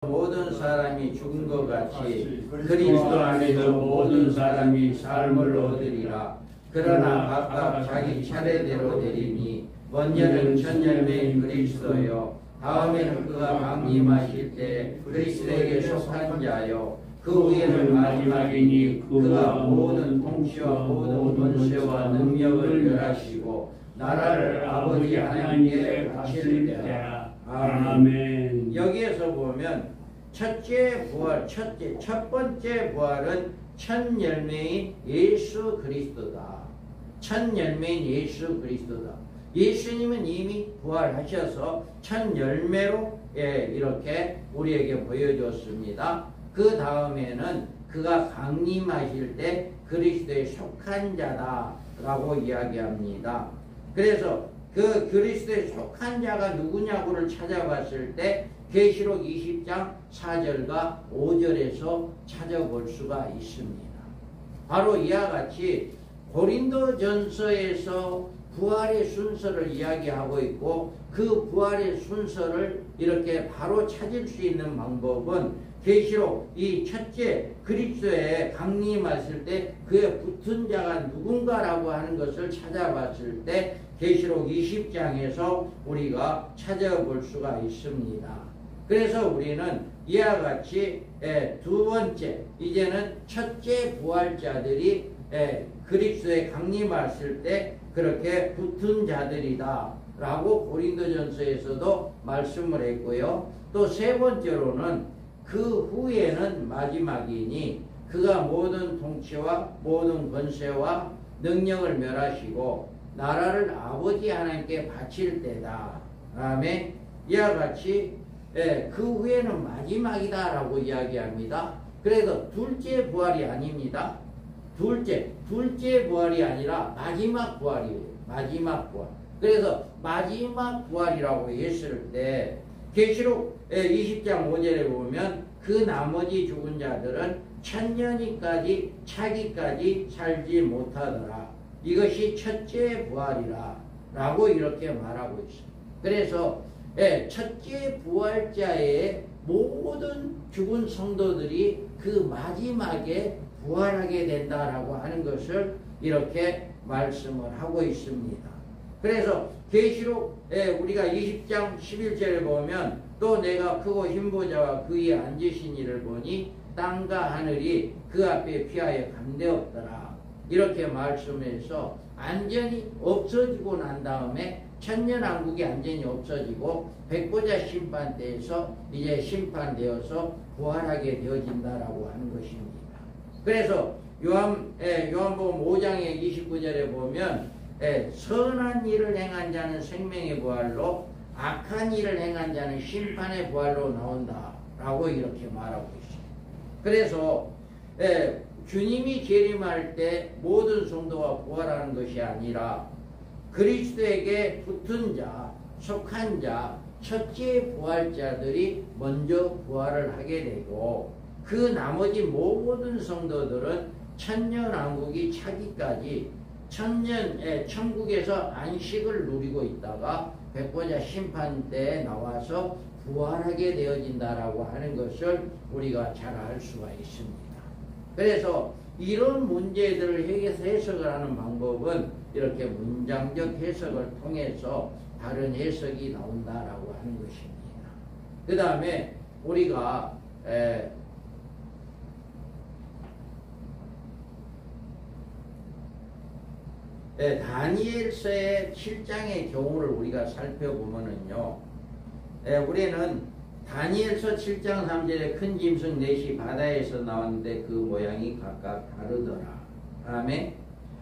모든 사람이 죽은 것 같이 그리스도 안에서 모든 사람이 삶을 얻으리라. 그러나 각각 자기 차례대로 되리니 먼저는 첫 열매인 그리스도요, 다음에는 그가 강림하실 때 그리스도에게 속한 자요, 그 후에는 마지막이니 그가 모든 통치와 모든 권세와 능력을 멸하시고 나라를 아버지 하나님께 바칠 때라. 아멘. 여기에서 보면 첫째 부활, 첫 번째 부활은 첫 열매인 예수 그리스도다. 첫 열매인 예수 그리스도다. 예수님은 이미 부활하셔서 첫 열매로 이렇게 우리에게 보여줬습니다. 그 다음에는 그가 강림하실 때 그리스도에 속한 자다라고 이야기합니다. 그래서 그 그리스도에 속한 자가 누구냐고를 찾아봤을 때 계시록 20장 4절과 5절에서 찾아볼 수가 있습니다. 바로 이와 같이 고린도전서에서 부활의 순서를 이야기하고 있고, 그 부활의 순서를 이렇게 바로 찾을 수 있는 방법은 계시록 이 첫째 그리스도에 강림하실 때 그에 붙은 자가 누군가라고 하는 것을 찾아봤을 때 계시록 20장에서 우리가 찾아볼 수가 있습니다. 그래서 우리는 이와 같이 두 번째, 이제는 첫째 부활자들이 그리스도에 강림하실 때 그렇게 붙은 자들이다 라고 고린도전서에서도 말씀을 했고요. 또 세 번째로는 그 후에는 마지막이니 그가 모든 통치와 모든 권세와 능력을 멸하시고 나라를 아버지 하나님께 바칠 때다. 아멘. 이와 같이 그 후에는 마지막이다 라고 이야기합니다. 그래서 둘째 부활이 아닙니다. 둘째 부활이 아니라 마지막 부활이에요. 마지막 부활. 그래서 마지막 부활이라고 했을 때 계시록 20장 5절에 보면 그 나머지 죽은 자들은 천년이까지 차기까지 살지 못하더라. 이것이 첫째 부활이라 라고 이렇게 말하고 있습니다. 그래서 첫째 부활자의 모든 죽은 성도들이 그 마지막에 부활하게 된다라고 하는 것을 이렇게 말씀을 하고 있습니다. 그래서 계시록 우리가 20장 11절에 보면 또 내가 크고 힘본 자와 그 위에 앉으신 이를 보니 땅과 하늘이 그 앞에 피하여 간대없더라. 이렇게 말씀해서 완전히 없어지고 난 다음에 천년왕국이 완전히 없어지고 백보자 심판대에서 이제 심판되어서 부활하게 되어진다라고 하는 것입니다. 그래서 요한복음 5장의 29절에 보면 선한 일을 행한 자는 생명의 부활로 악한 일을 행한 자는 심판의 부활로 나온다라고 이렇게 말하고 있습니다. 그래서 주님이 재림할 때 모든 성도가 부활하는 것이 아니라 그리스도에게 붙은 자, 속한 자, 첫째 부활자들이 먼저 부활을 하게 되고 그 나머지 모든 성도들은 천년왕국이 차기까지 천국에서 안식을 누리고 있다가 백보자 심판 때에 나와서 부활하게 되어진다라고 하는 것을 우리가 잘 알 수가 있습니다. 그래서 이런 문제들을 해석을 하는 방법은 이렇게 문장적 해석을 통해서 다른 해석이 나온다라고 하는 것입니다. 그 다음에 우리가 다니엘서의 7장의 경우를 우리가 살펴보면은요, 우리는 다니엘서 7장 3절에 큰 짐승 넷이 바다에서 나왔는데 그 모양이 각각 다르더라. 아멘.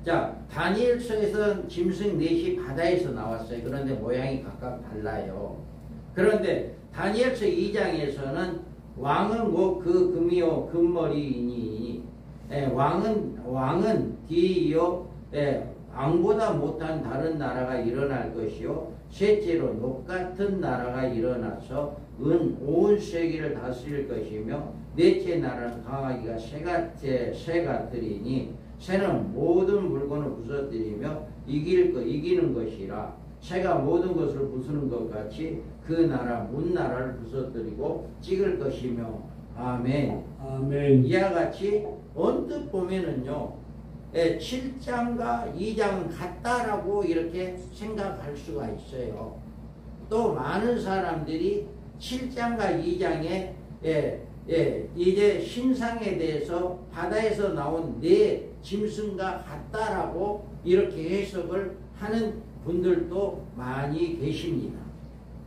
자, 다니엘서에서는 짐승 넷이 바다에서 나왔어요. 그런데 모양이 각각 달라요. 그런데 다니엘서 2장에서는 왕은 곧 그 금이요 금머리이니 왕은 뒤이요 왕보다 못한 다른 나라가 일어날 것이요 셋째로 녹 같은 나라가 일어나서 온 세계를 다스릴 것이며 넷째 나라는 강하기가 새 같으리니 새는 모든 물건을 부서뜨리며 이기는 것이라. 새가 모든 것을 부수는 것 같이 그 나라 문나라를 부서뜨리고 찍을 것이며 아멘. 아멘. 이와 같이 언뜻 보면은요 7장과 2장은 같다라고 이렇게 생각할 수가 있어요. 또 많은 사람들이 7장과 2장에 이제 신상에 대해서 바다에서 나온 네 짐승과 같다라고 이렇게 해석을 하는 분들도 많이 계십니다.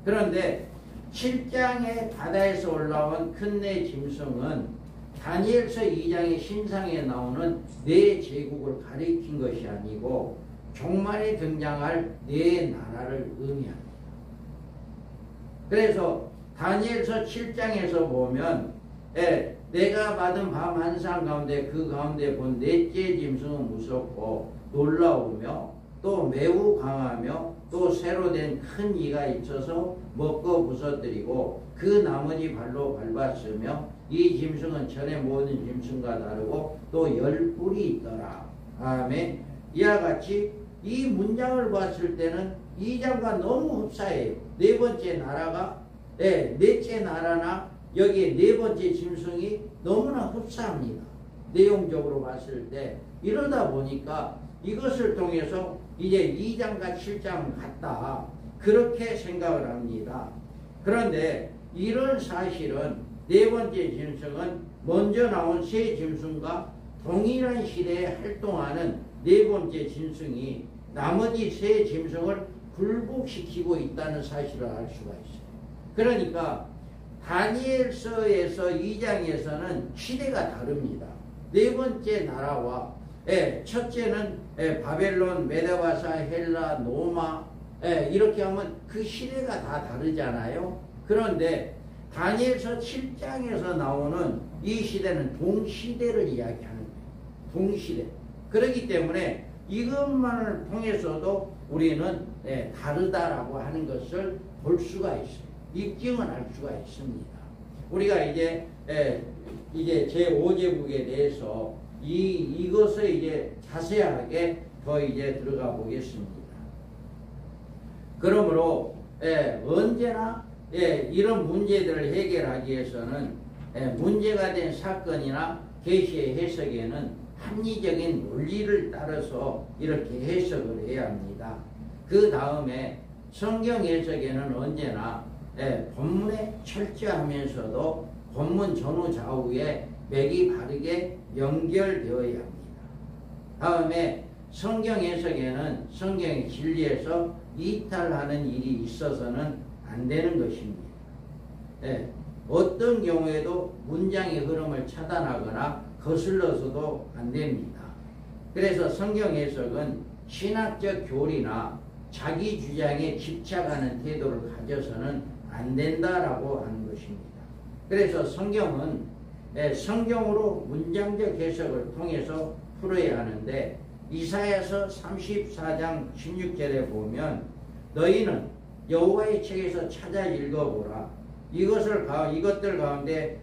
그런데 7장의 바다에서 올라온 큰 네 짐승은 다니엘서 2장의 신상에 나오는 네 제국을 가리킨 것이 아니고 종말에 등장할 네 나라를 의미합니다. 그래서 다니엘서 7장에서 보면 내가 받은 밤 한상 가운데 그 가운데 본 넷째 짐승은 무섭고 놀라우며 또 매우 강하며 또 새로 된 큰 이가 있어서 먹고 부서뜨리고 그 나머지 발로 밟았으며 이 짐승은 전에 모든 짐승과 다르고 또 10뿔이 있더라. 아멘. 이와 같이 이 문장을 봤을 때는 2장과 너무 흡사해요. 네 번째 나라가 넷째 나라나 여기에 네 번째 짐승이 너무나 흡사합니다. 내용적으로 봤을 때 이러다 보니까 이것을 통해서 이제 2장과 7장은 같다 그렇게 생각을 합니다. 그런데 이런 사실은 네 번째 짐승은 먼저 나온 세 짐승과 동일한 시대에 활동하는 네 번째 짐승이 나머지 세 짐승을 굴복시키고 있다는 사실을 알 수가 있어요. 그러니까 다니엘서에서 2장에서는 시대가 다릅니다. 네 번째 나라와 첫째는 바벨론, 메데바사, 헬라, 로마 이렇게 하면 그 시대가 다 다르잖아요. 그런데 다니엘서 7장에서 나오는 이 시대는 동시대를 이야기하는 거예요. 동시대. 그렇기 때문에 이것만을 통해서도 우리는 다르다라고 하는 것을 볼 수가 있어요. 입증을 할 수가 있습니다. 우리가 이제 제5제국에 대해서 이것을 이제 자세하게 더 이제 들어가 보겠습니다. 그러므로 언제나 이런 문제들을 해결하기 위해서는 문제가 된 사건이나 계시의 해석에는 합리적인 논리를 따라서 이렇게 해석을 해야 합니다. 그 다음에 성경 해석에는 언제나 본문에 철저하면서도 본문 전후 좌우에 맥이 바르게 연결되어야 합니다. 다음에 성경 해석에는 성경의 진리에서 이탈하는 일이 있어서는 안 되는 것입니다. 어떤 경우에도 문장의 흐름을 차단하거나 거슬러서도 안 됩니다. 그래서 성경 해석은 신학적 교리나 자기 주장에 집착하는 태도를 가져서는 안 된다라고 하는 것입니다. 그래서 성경은 성경으로 문장적 해석을 통해서 풀어야 하는데 이사야서 34장 16절에 보면 너희는 여호와의 책에서 찾아 읽어보라. 이것들 가운데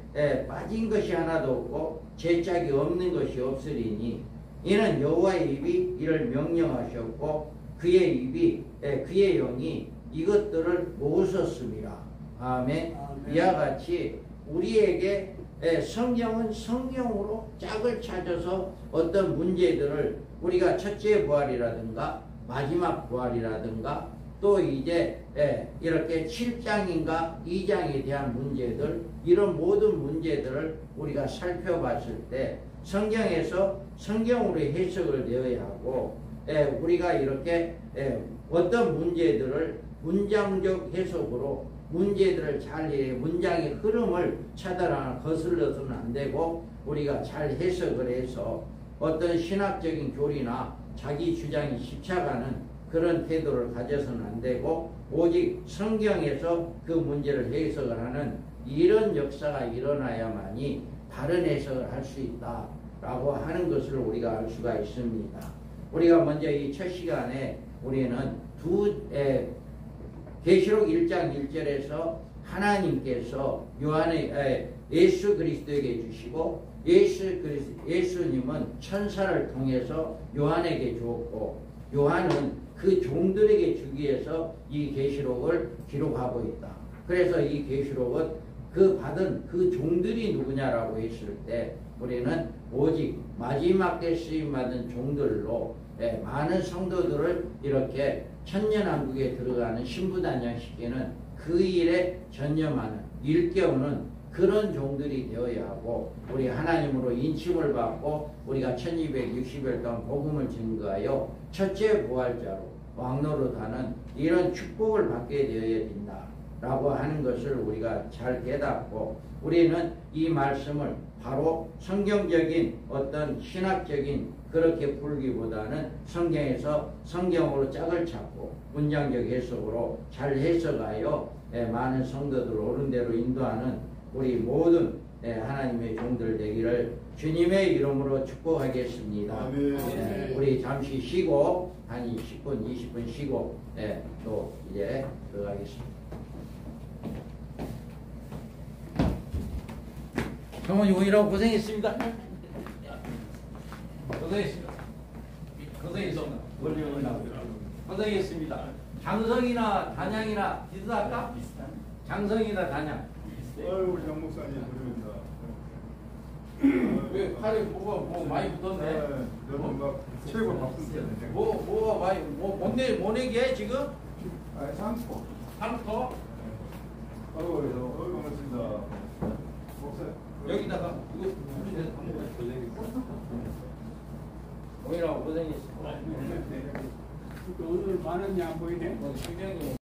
빠진 것이 하나도 없고 죄짝이 없는 것이 없으리니 이는 여호와의 입이 이를 명령하셨고 그의 영이 이것들을 모으셨습니다. 아멘. 이와 같이 우리에게 성경은 성경으로 짝을 찾아서 어떤 문제들을 우리가 첫째 부활이라든가 마지막 부활이라든가 또 이제 이렇게 7장인가 2장에 대한 문제들 이런 모든 문제들을 우리가 살펴봤을 때 성경에서 성경으로 해석을 내어야 하고 우리가 이렇게 어떤 문제들을 문장적 해석으로 문제들을 잘 문장의 흐름을 차단하거나 거슬러서는 안 되고 우리가 잘 해석을 해서 어떤 신학적인 교리나 자기 주장이 집착하는 그런 태도를 가져서는 안 되고 오직 성경에서 그 문제를 해석을 하는 이런 역사가 일어나야만이 바른 해석을 할 수 있다라고 하는 것을 우리가 알 수가 있습니다. 우리가 먼저 이 첫 시간에 우리는 계시록 1장 1절에서 하나님께서 예수 그리스도에게 주시고 예수님은 천사를 통해서 요한에게 주었고 요한은 그 종들에게 주기 위해서 이 계시록을 기록하고 있다. 그래서 이 계시록은 그 받은 그 종들이 누구냐라고 했을 때 우리는 오직 마지막 때 쓰임받은 종들로 많은 성도들을 이렇게 천년왕국에 들어가는 신부단장시키는 그 일에 전념하는 일깨우는 그런 종들이 되어야 하고 우리 하나님으로 인침을 받고 우리가 1260일 동안 복음을 증거하여 첫째 부활자로 왕노릇하는 이런 축복을 받게 되어야 된다라고 하는 것을 우리가 잘 깨닫고 우리는 이 말씀을 바로 성경적인 어떤 신학적인 그렇게 풀기보다는 성경에서 성경으로 짝을 찾고 문장적 해석으로 잘 해석하여 많은 성도들을 옳은 대로 인도하는 우리 모든 하나님의 종들 되기를 주님의 이름으로 축복하겠습니다. 우리 잠시 쉬고 한 10분 20분 쉬고 또 이제 들어가겠습니다. 성원이 오느라고 고생했습니다. 고생했습니다. 고생했습니다. 고생했습니다. 장성이나 단양이나 비슷할까? 장성이나 단양. 우리 장 목사님 그러면서 왜 팔에 뭐가 많이 붙었네? 저는 막 최고 바쁜데. 뭐가 많이 모내기해 지금? 상토. 상토? 고맙습니다. 목사 여기다가 이거 오이라고 고생했어. 오늘 많은 양 보이네. 신경이